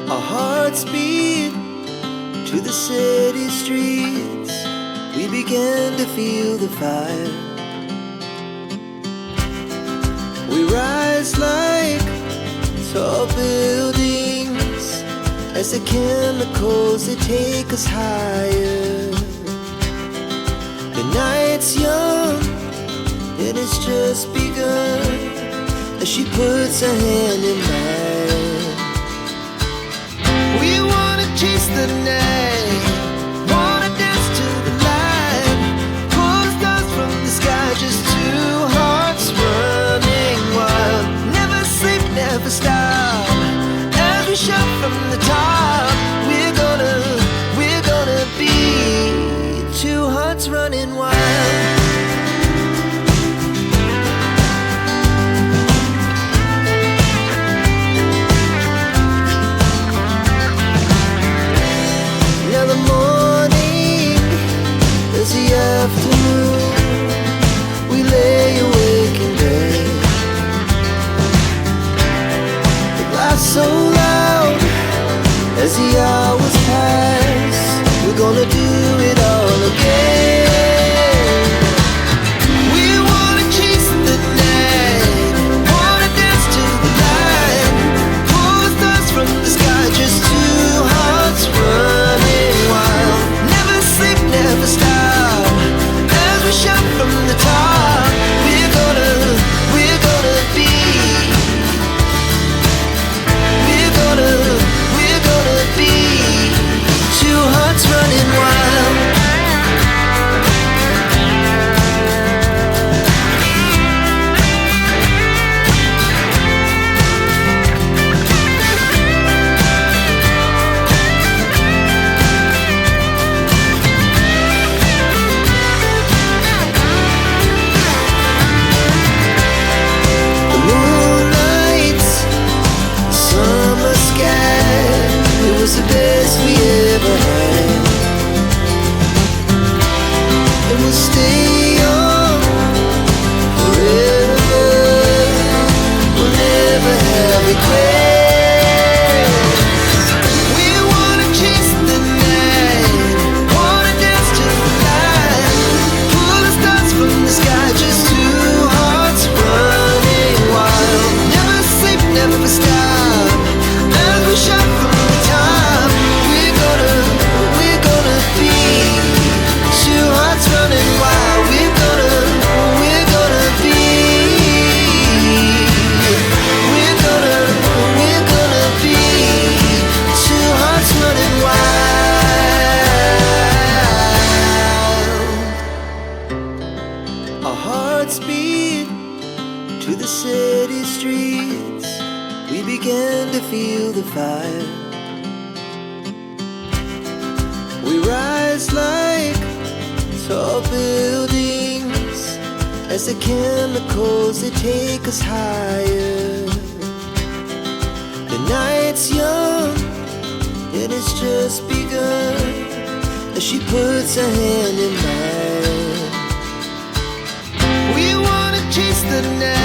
Our hearts beat to the city streets. We began to feel the fire. We rise like tall buildings as the chemicals, they take us higher. The night's young and it's just begun as she puts her hand in mine. We wanna chase the night, wanna dance to the light, pull stars from the sky, just two hearts running wild. Never sleep, never stop, as we shout from the top. We're gonna be two hearts running wild. Afternoon, we lay awake in bed. The glass so loud as the hours pass. We're gonna do it all again. We wanna chase the night, wanna dance to the light, pull stars from the sky, just two hearts running wild. Never sleep, never stop, shout from the top. We're gonna be. We're gonna be two hearts running wild. The best we ever had, and we'll stay on forever. We'll never have regrets. We wanna chase the night, wanna dance to the light, pull the stars from the sky, just two hearts running wild. Never sleep, never stop, as we shout from the top. Running wild, we're gonna be. We're gonna be two hearts running wild. Our hearts beat to the city streets. We began to feel the fire. We rise like tall buildings as the chemicals, they take us higher. The night's young and it's just begun as she puts her hand in mine. We wanna chase the night.